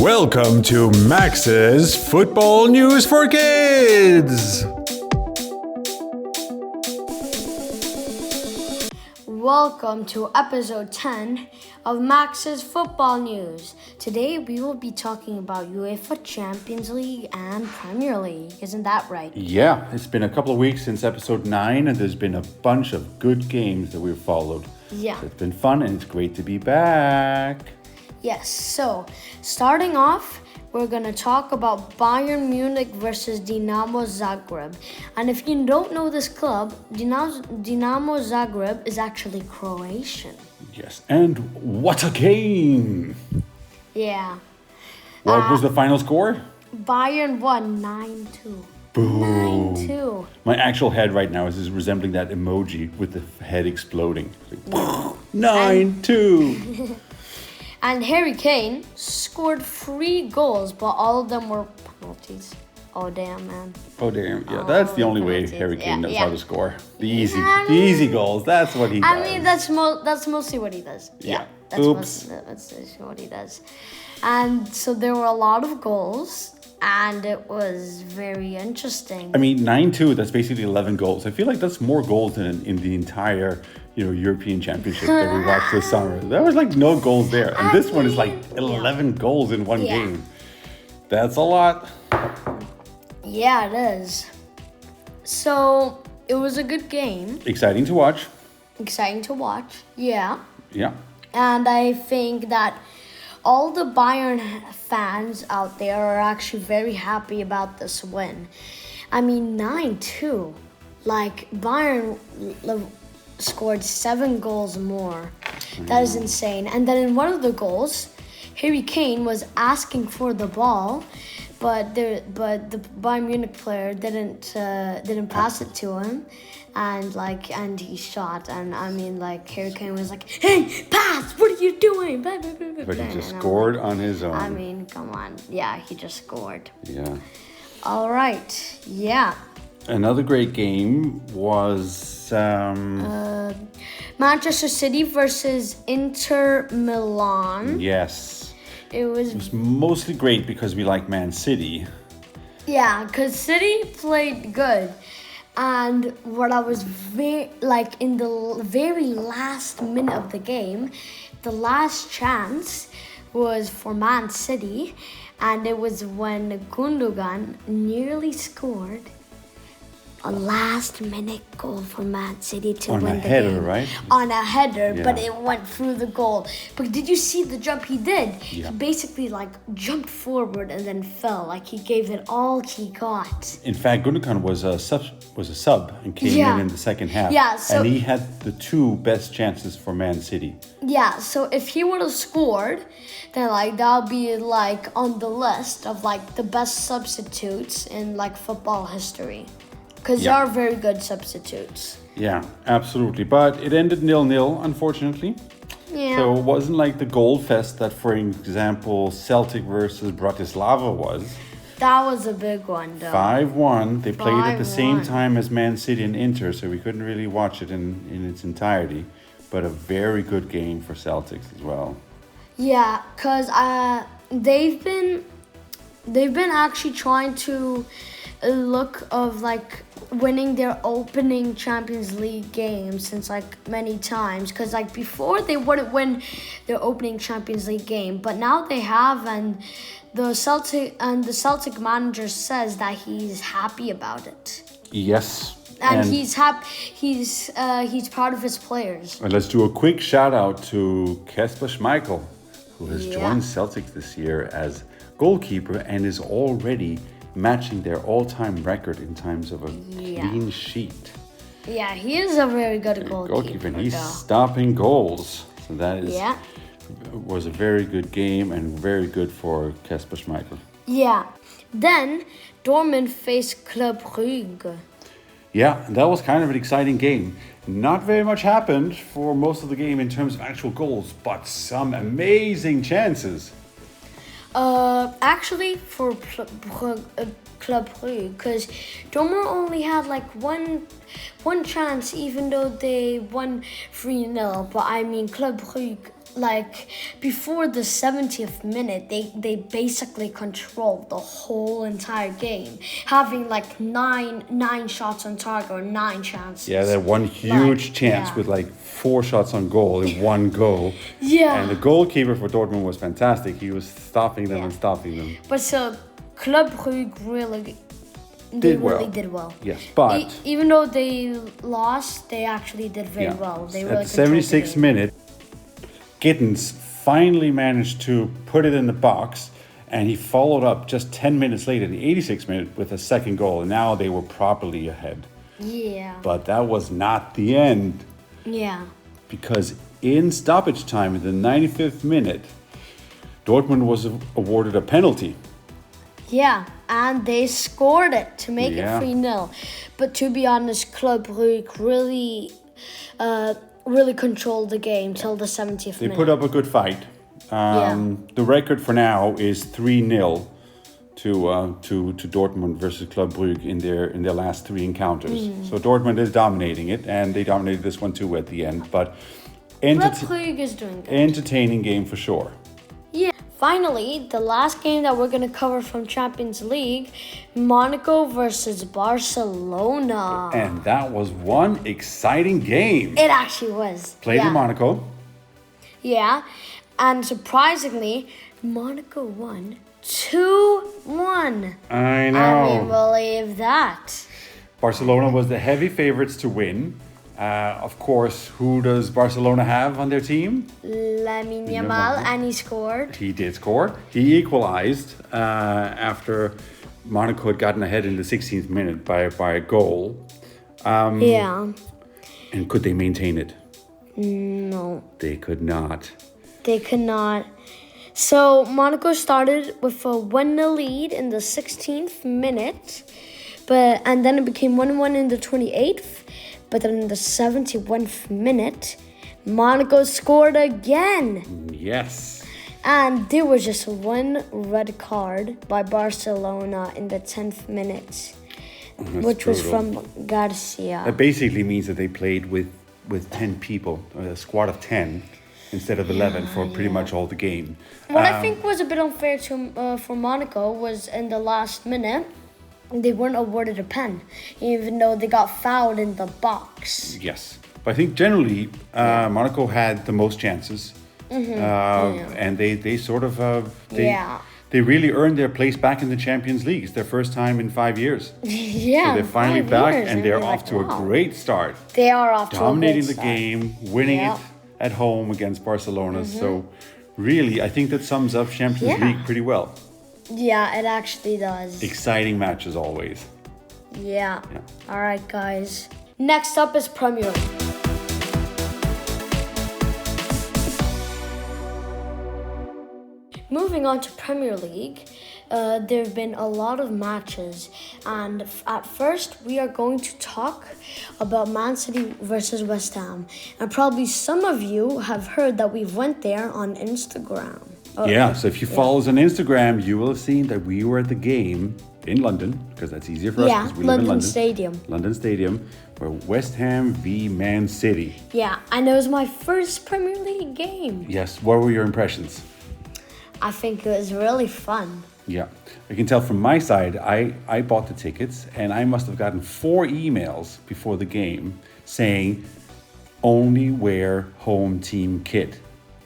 Welcome to Max's Football News for Kids! Welcome to episode 10 of Max's Football News. Today we will be talking about UEFA Champions League and Premier League. Isn't that right? Yeah, it's been a couple of weeks since episode 9 and there's been a bunch of good games that we've followed. Yeah. So it's been fun and it's great to be back. Yes, so starting off, we're going to talk about Bayern Munich versus Dinamo Zagreb. And if you don't know this club, Dinamo Zagreb is actually Croatian. Yes, and what a game! Yeah. What was the final score? Bayern won 9-2. Boo. 9-2. My actual head right now is resembling that emoji with the head exploding. Like, 9-2. And Harry Kane scored 3 goals, but all of them were penalties. Oh, damn, man. Oh, damn. Yeah, that's the only way penalties. Harry Kane knows Yeah. how to score. The easy goals. That's what he does. I mean, that's mostly what he does. Yeah. That's Oops. that's what he does. And so there were a lot of goals, and it was very interesting. I mean, 9-2, that's basically 11 goals. I feel like that's more goals than in the entire, European Championship that we watched this summer. There was like no goals there. And this one is like 11 goals in one game. That's a lot. Yeah, it is. So it was a good game. Exciting to watch. Exciting to watch. Yeah. Yeah. And I think that all the Bayern fans out there are actually very happy about this win. I mean, 9-2. Like, Bayern scored 7 goals more. That is insane. And then in one of the goals, Harry Kane was asking for the ball, but the Bayern Munich player didn't pass it to him, and he shot. And I mean, like, Harry Kane was like, "Hey, pass! What are you doing?" But he just scored on his own. I mean, come on. Yeah, he just scored. Yeah. All right. Yeah. Another great game was Manchester City versus Inter Milan. yes. It was It's mostly great because we like Man City. yeah, because City played good. And what I was in the very last minute of the game, the last chance was for Man City, and it was when Gundogan nearly scored a last-minute goal for Man City to win the game. On a header, right? On a header, but Yeah. it went through the goal. But did you see the jump he did? Yeah. He basically jumped forward and then fell. Like, he gave it all he got. In fact, Gundogan was a sub and came in the second half. Yeah, so- and he had the 2 best chances for Man City. Yeah, so if he would have scored, then that'll be on the list of the best substitutes in football history. Because Yeah. they are very good substitutes. Yeah, absolutely. But it ended 0-0, unfortunately. Yeah. So it wasn't like the goal fest that, for example, Celtic versus Bratislava was. That was a big one, though. 5-1. They played at the same 5-1. time as Man City and Inter, so we couldn't really watch it in its entirety. But a very good game for Celtics as well. Yeah, because they've been actually trying to look of winning their opening Champions League game since many times, because before they wouldn't win their opening Champions League game, but now they have, and the Celtic manager says that he's happy about it, Yes. and he's happy. He's proud of his players. And let's do a quick shout out to Kasper Schmeichel, who has Yeah. joined Celtics this year as goalkeeper and is already matching their all-time record in terms of a clean sheet. Yeah, he is a very good goalkeeper. And he's though. stopping goals. So that is Yeah. was a very good game and very good for Kasper Schmeichel. Yeah. Then Dortmund faced Club Brugge. Yeah, that was kind of an exciting game. Not very much happened for most of the game in terms of actual goals, but some amazing chances. Actually, for Club Brugge, because Dortmund only had one chance, even though they won 3-0. But I mean, Club Brugge like before the 70th minute, they basically controlled the whole entire game, having like nine shots on target or 9 chances. Yeah, they had one huge chance with like 4 shots on goal in one go. Yeah. And the goalkeeper for Dortmund was fantastic. He was stopping them and stopping them. But so Club Brugge really did well. Yes, but even though they lost, they actually did very well. They really at the 76th minute, Gittens finally managed to put it in the box, and he followed up just 10 minutes later, the 86th minute, with a second goal, and now they were properly ahead. Yeah. But that was not the end, Yeah. because in stoppage time, in the 95th minute, Dortmund was awarded a penalty. Yeah, and they scored it to make Yeah. it 3-0. But to be honest, Club Brugge really controlled the game till the 70th They minute. put up a good fight. The record for now is 3-0 to Dortmund versus Club Brugge in their last 3 encounters. So Dortmund is dominating it, and they dominated this one too at the end. But Club Brugge is doing good. entertaining game for sure. Yeah. Finally, the last game that we're going to cover from Champions League, Monaco versus Barcelona. And that was one exciting game. It actually was. Played in Monaco. Yeah, and surprisingly, Monaco won 2-1. I know. I mean, believe that. Barcelona was the heavy favorites to win. Of course, who does Barcelona have on their team? Lamine Yamal, and he scored. He did score. He equalized after Monaco had gotten ahead in the 16th minute by a goal. Yeah. And could they maintain it? No, They could not. they could not. So Monaco started with a 1-0 lead in the 16th minute, and then it became 1-1 in the 28th. But then in the 71st minute, Monaco scored again. Yes. And there was just one red card by Barcelona in the 10th minute, which was from Garcia. That basically means that they played with 10 people, a squad of 10, instead of 11 for pretty much all the game. What I think was a bit unfair for Monaco was in the last minute, they weren't awarded a pen, even though they got fouled in the box. Yes. But I think generally Monaco had the most chances. And they sort of they really earned their place back in the Champions League. It's their first time in 5 years. Yeah, So they're finally 5 back, years, and they're we're off to a wow. great start. They are off to a Dominating great the start. game, winning it at home against Barcelona. So really, I think that sums up Champions League pretty well. Yeah, it actually does. Exciting matches always. Yeah. All right, guys. Next up is Premier League. Moving on to Premier League, there have been a lot of matches, and at first we are going to talk about Man City versus West Ham. And probably some of you have heard that we went there on Instagram. So if you follow us on Instagram, you will have seen that we were at the game in London, because that's easier for us because we live in London. Stadium. London Stadium, for West Ham v Man City. Yeah, and it was my first Premier League game. Yes, what were your impressions? I think it was really fun. Yeah, I can tell from my side, I bought the tickets, and I must have gotten 4 emails before the game saying, only wear home team kit.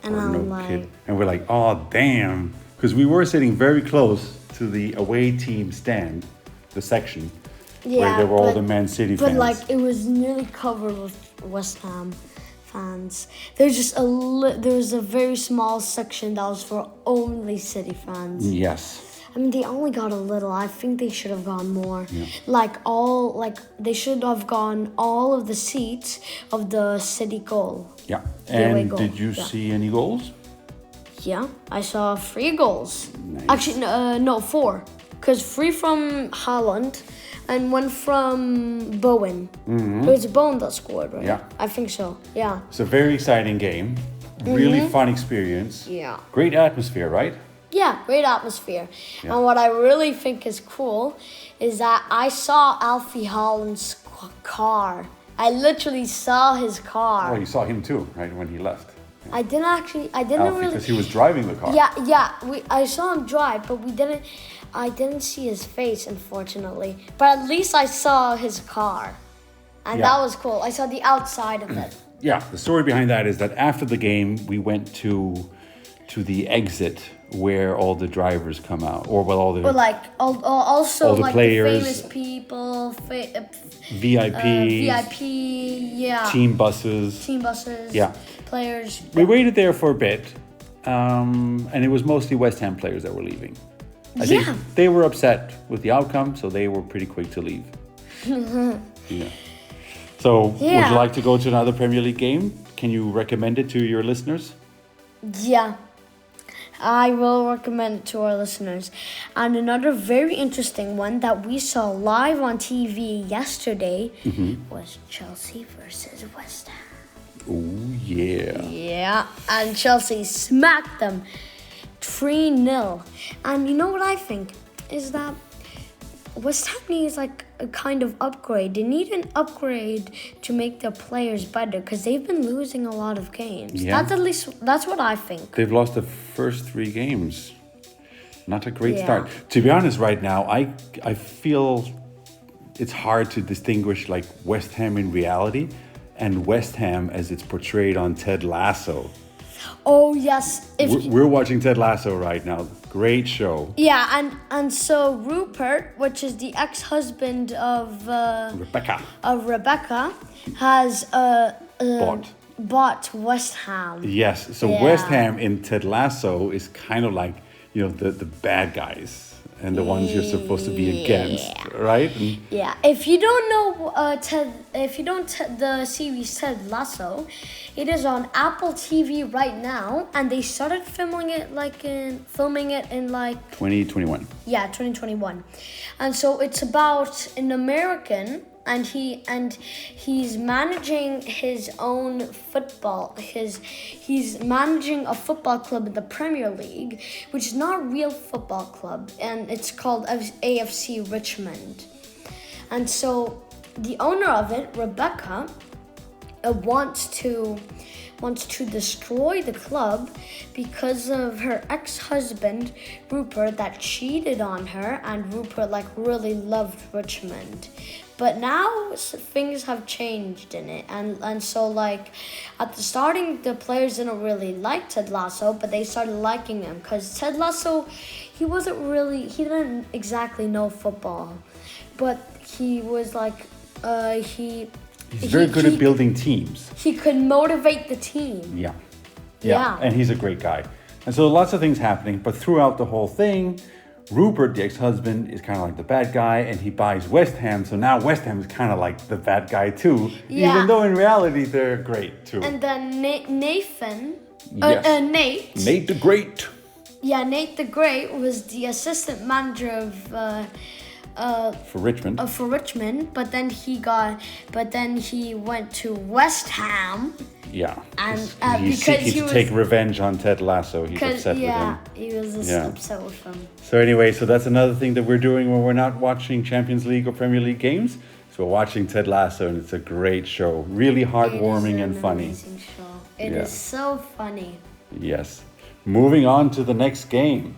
And or I'm no like, kit. And we're like, oh, damn. Because we were sitting very close to the away team stand, the section, where there were all the Man City fans. But like, it was nearly covered with West Ham fans. There's just there was a very small section that was for only City fans. Yes. I mean, they only got a little. I think they should have gone more. Yeah. They should have gone all of the seats of the City goal. Yeah. away And goal. did you see any goals? Yeah, I saw 3 goals. Nice. Actually, no, 4. Because 3 from Haaland and 1 from Bowen. It was Bowen that scored, right? Yeah. I think so, yeah. It's a very exciting game. Really fun experience. Yeah. Great atmosphere, right? Yeah, great atmosphere. And what I really think is cool is that I saw Alfie Haaland's car. I literally saw his car. Oh, you saw him too, right, when he left. I didn't really. Because he was driving the car. Yeah. I saw him drive, but I didn't see his face, unfortunately. But at least I saw his car, and that was cool. I saw the outside of it. Yeah, the story behind that is that after the game, we went to the exit where all the drivers come out, or all the Also all the like players, the famous people, VIPs, VIP, yeah, team buses, yeah, players. We waited there for a bit, and it was mostly West Ham players that were leaving. I think they were upset with the outcome, so they were pretty quick to leave. Yeah. So, would you like to go to another Premier League game? Can you recommend it to your listeners? Yeah, I will recommend it to our listeners. And another very interesting one that we saw live on TV yesterday was Chelsea versus West Ham. Oh, yeah. Yeah, and Chelsea smacked them 3-0. And you know what I think is that West Ham needs like a kind of upgrade. They need an upgrade to make their players better because they've been losing a lot of games. Yeah. That's what I think. They've lost the first 3 games. Not a great start. To be honest, right now, I feel it's hard to distinguish like West Ham in reality and West Ham as it's portrayed on Ted Lasso. Oh yes, we're watching Ted Lasso right now. Great show. Yeah, and so Rupert, which is the ex-husband of Rebecca, has bought West Ham. Yes, so West Ham in Ted Lasso is kind of like, the bad guys and the ones you're supposed to be against, right? And if you don't know the series Ted Lasso, it is on Apple TV right now, and they started filming it in 2021. Yeah, 2021, and so it's about an American. And he's managing his own football. He's managing a football club in the Premier League, which is not a real football club, and it's called AFC Richmond. And so the owner of it, Rebecca, wants to destroy the club because of her ex-husband Rupert that cheated on her, and Rupert really loved Richmond. But now things have changed in it, and so at the starting the players didn't really like Ted Lasso, but they started liking him because Ted Lasso, he didn't exactly know football, but he was He's very good at building teams. He could motivate the team. Yeah, and he's a great guy. And so lots of things happening, but throughout the whole thing, Rupert, the ex-husband, is kind of like the bad guy, and he buys West Ham. So now West Ham is kind of like the bad guy too, even though in reality they're great too. And then Nate the Great. Yeah, Nate the Great was the assistant manager for Richmond. For Richmond, but then he went to West Ham. Yeah, and he's seeking to take revenge on Ted Lasso. He's upset with him. Yeah, he was upset with him. So anyway, that's another thing that we're doing when we're not watching Champions League or Premier League games. So we're watching Ted Lasso, and it's a great show. Really heartwarming and funny. Amazing show. It is so funny. Yes. Moving on to the next game.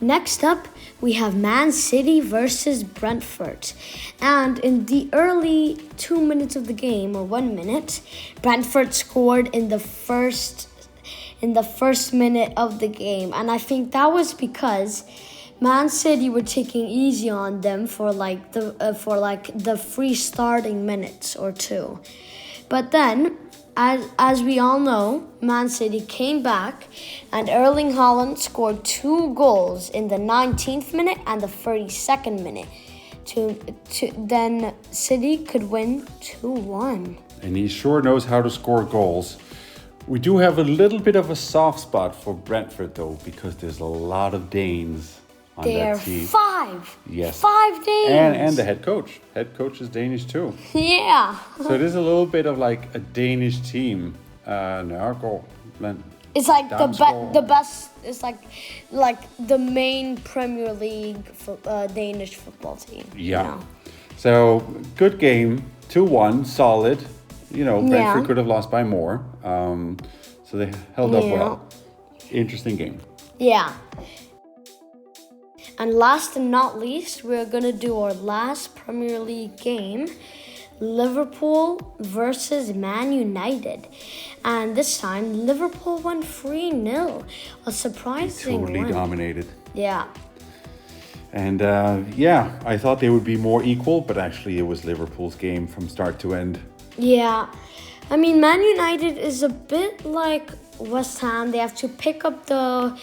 Next up, we have Man City versus Brentford. And in the early 2 minutes of the game, or 1 minute, Brentford scored in the first minute of the game. And I think that was because Man City were taking easy on them for the free starting minutes or two. But then, as we all know, Man City came back, and Erling Haaland scored 2 goals in the 19th minute and the 32nd minute. Then City could win 2-1. And he sure knows how to score goals. We do have a little bit of a soft spot for Brentford, though, because there's a lot of Danes on that team. 5. Yes. 5 Danes. And the head coach. Head coach is Danish, too. Yeah. So it is a little bit of like a Danish team. It's like the best. It's like the main Premier League Danish football team. Yeah. So good game, 2-1, solid. Brentford could have lost by more. So they held up Yeah. well. Interesting game. Yeah. And last and not least, we're going to do our last Premier League game. Liverpool versus Man United. And this time, Liverpool won 3-0. A surprising Totally win. dominated. Yeah. And I thought they would be more equal, but actually it was Liverpool's game from start to end. Yeah. I mean, Man United is a bit like West Ham. They have to pick up the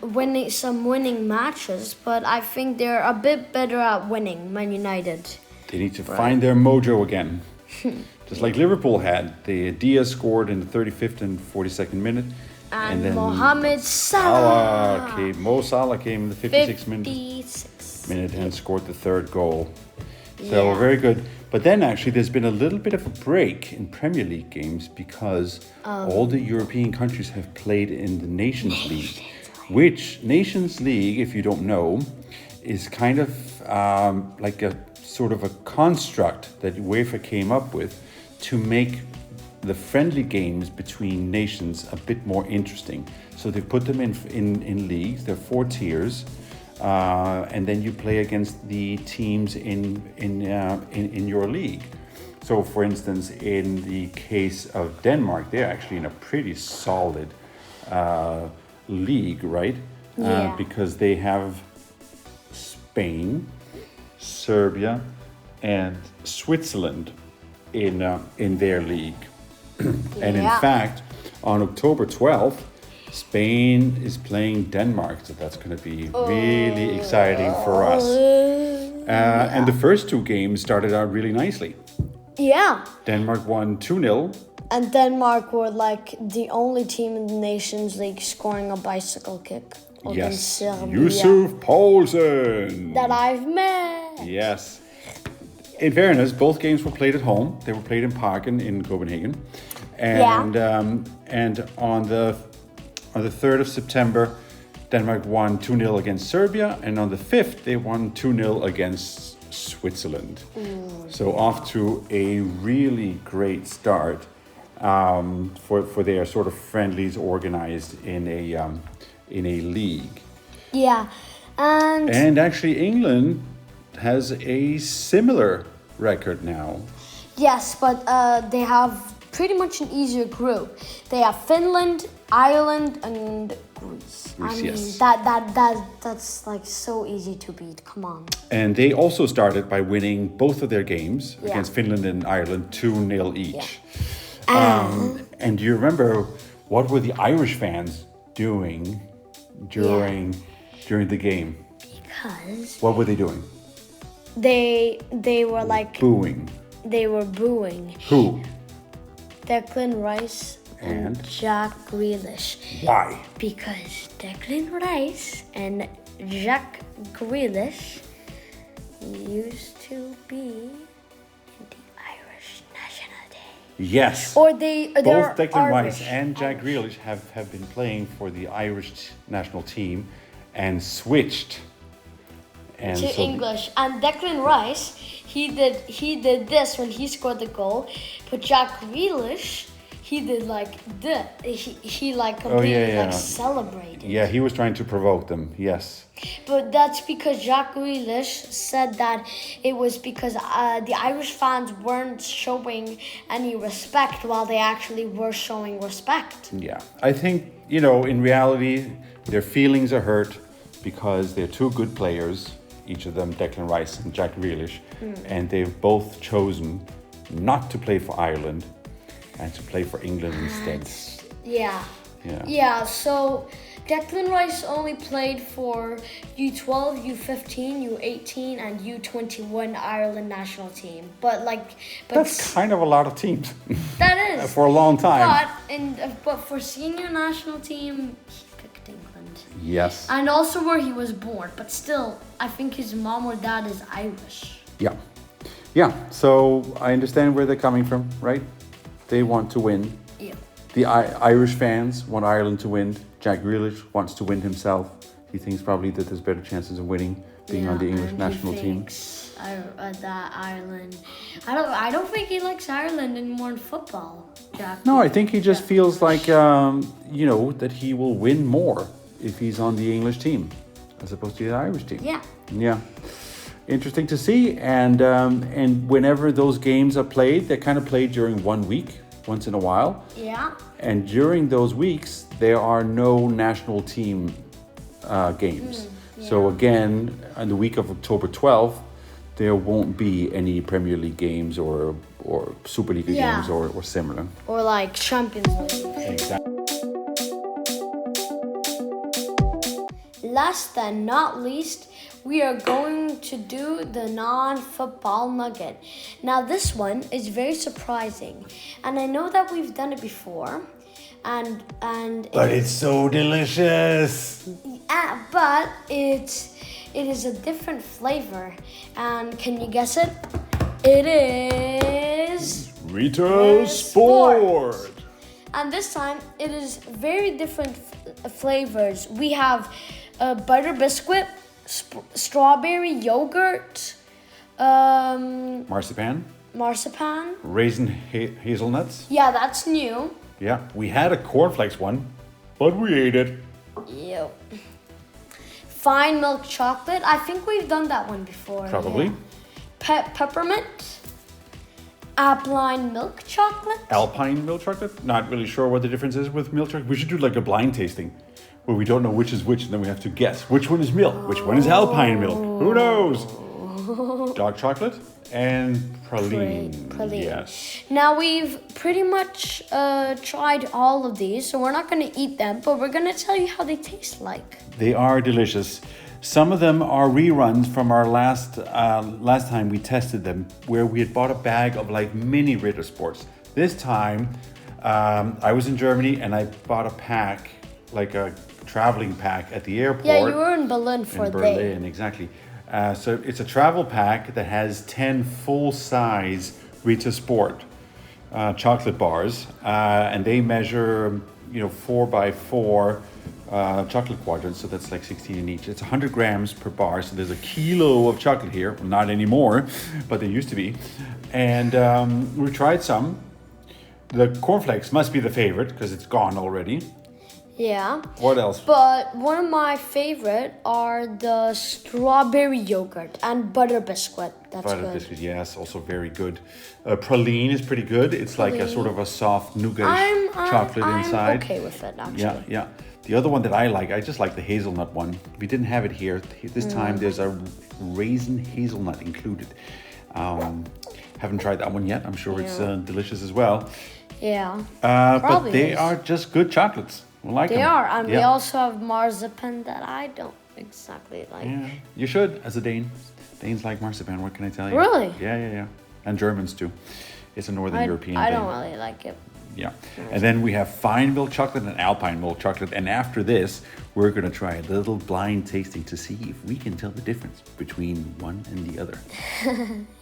winning matches, but I think they're a bit better at winning, Man United. They need to find their mojo again. Just like Liverpool had. Diaz scored in the 35th and 42nd minute. And then Mohamed Salah. Mo Salah came in the 56th minute and scored the third goal. So Yeah. very good. But then actually there's been a little bit of a break in Premier League games because all the European countries have played in the Nations League. Which Nations League, if you don't know, is kind of like a sort of a construct that UEFA came up with to make the friendly games between nations a bit more interesting. So they put them in leagues. There are 4 tiers, and then you play against the teams in your league. So, for instance, in the case of Denmark, they're actually in a pretty solid league, right? Yeah. Because they have Spain, Serbia, and Switzerland in their league. And in Yeah. fact, on October 12th, Spain is playing Denmark, so that's going to be really exciting for us. And the first 2 games started out really nicely. Yeah. Denmark won 2-0. And Denmark were like the only team in the Nations League scoring a bicycle kick against Serbia Yusuf Poulsen. that I've met. Yes. In fairness, both games were played at home. They were played in Parken in Copenhagen. And and on the 3rd of September, Denmark won 2-0 against Serbia, and on the 5th they won 2-0 against Switzerland. So off to a really great start for their sort of friendlies organized in a league. Yeah. And actually England has a similar record now. Yes, but they have pretty much an easier group. They have Finland, Ireland, and Greece. I mean, yes. that's like so easy to beat. Come on. And they also started by winning both of their games Yeah. against Finland and Ireland 2-0 each. And do you remember what were the Irish fans doing during the game? Because What were they doing? they were like Booing. they were booing Who? Declan Rice and Jack Grealish. Why? Because Declan Rice and Jack Grealish used to be in the Irish national team. Yes. Or they're Both Declan Irish. Rice and Jack Grealish have been playing for the Irish national team and switched. And to so English. And Declan Rice, he did this when he scored the goal, but Jack Grealish, he did like this. He like completely like celebrated. Yeah, he was trying to provoke them. Yes. But that's because Jack Grealish said that it was because the Irish fans weren't showing any respect while they actually were showing respect. Yeah, I think, in reality, their feelings are hurt because they're 2 good players, each of them, Declan Rice and Jack Grealish, and they've both chosen not to play for Ireland and to play for England instead. Yeah. Yeah. Yeah, so Declan Rice only played for U12, U15, U18, and U21 Ireland national team. But That's kind of a lot of teams that is for a long time. But for senior national team, he picked England. Yes. And also where he was born, but still, I think his mom or dad is Irish. Yeah. Yeah, so I understand where they're coming from, right? They want to win. Yeah. The Irish fans want Ireland to win. Jack Grealish wants to win himself. He thinks probably that there's better chances of winning being on the English and national he team. thinks that Ireland. I don't think he likes Ireland anymore in football. Jack. No, I think he just feels like, that he will win more if he's on the English team as opposed to the Irish team. Yeah. Yeah. Interesting to see. And whenever those games are played, they're kind of played during 1 week, once in a while. Yeah. And during those weeks, there are no national team games. So again, on the week of October 12th, there won't be any Premier League games or Superliga games or similar. Or like Champions League. Exactly. Last and not least, we are going to do the non-football nugget. Now this one is very surprising, and I know that we've done it before, But it's so delicious. but it is a different flavor. And can you guess it? It is Rita Sport. And this time it is very different flavors. We have butter biscuit, strawberry yogurt, Marzipan, marzipan. hazelnuts. Yeah, that's new. Yeah, we had a cornflakes one, but we ate it. Ew. Fine milk chocolate. I think we've done that one before. Probably. Yeah. Peppermint. Alpine milk chocolate. Alpine milk chocolate. Not really sure what the difference is with milk chocolate. We should do like a blind tasting where we don't know which is which, and then we have to guess which one is milk, which one is alpine milk. Who knows? Dark chocolate and praline. Praline. Yes. Now we've pretty much tried all of these, so we're not going to eat them, but we're going to tell you how they taste like. They are delicious. Some of them are reruns from our last time we tested them, where we had bought a bag of like mini Ritter Sports. This time, I was in Germany and I bought a pack, like a traveling pack at the airport. Yeah, you were in Berlin for a day. In Berlin, exactly. So it's a travel pack that has 10 full-size Rita Sport chocolate bars, and they measure, 4 by 4 chocolate quadrants, so that's like 16 in each. It's 100 grams per bar, so there's a kilo of chocolate here. Well, not anymore, but there used to be. And we tried some. The cornflakes must be the favorite because it's gone already. Yeah. What else? But one of my favorite are the strawberry yogurt and butter biscuit. That's Butter good. biscuit, yes, also very good. Praline is pretty good. It's like a sort of a soft nougat chocolate inside. I'm okay with it, actually. Yeah, yeah. The other one that I just like the hazelnut one. We didn't have it here. This time there's a raisin hazelnut included. Haven't tried that one yet. I'm sure it's delicious as well. Yeah. But they are just good chocolates. We like them. They are. And we also have marzipan that I don't exactly like. Yeah, you should, as a Dane. Danes like marzipan, what can I tell you? Really? Yeah. And Germans too. It's a Northern European thing. I don't really like it. Yeah. And then we have fine milk chocolate and alpine milk chocolate. And after this, we're going to try a little blind tasting to see if we can tell the difference between one and the other.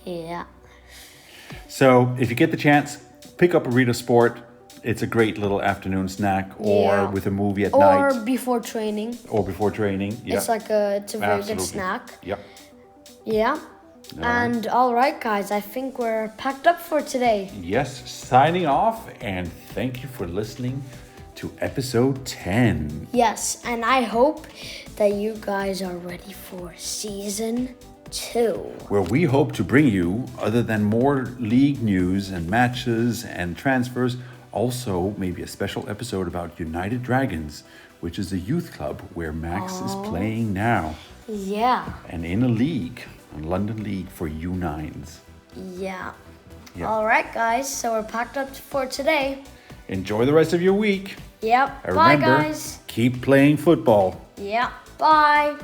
Yeah. So if you get the chance, pick up a Rita Sport. It's a great little afternoon snack, or with a movie at night. Or before training. Yeah. It's a very good snack. Yep. Yeah. And all right, guys, I think we're packed up for today. Yes, signing off, and thank you for listening to episode 10. Yes, and I hope that you guys are ready for season 2. Where we hope to bring you, other than more league news and matches and transfers, also maybe a special episode about United Dragons, which is a youth club where Max is playing now. Yeah. And in a league, a London league for U9s. Yeah. All right, guys, so we're packed up for today. Enjoy the rest of your week. Yep. And Bye, remember, guys. keep playing football. Yeah. Bye.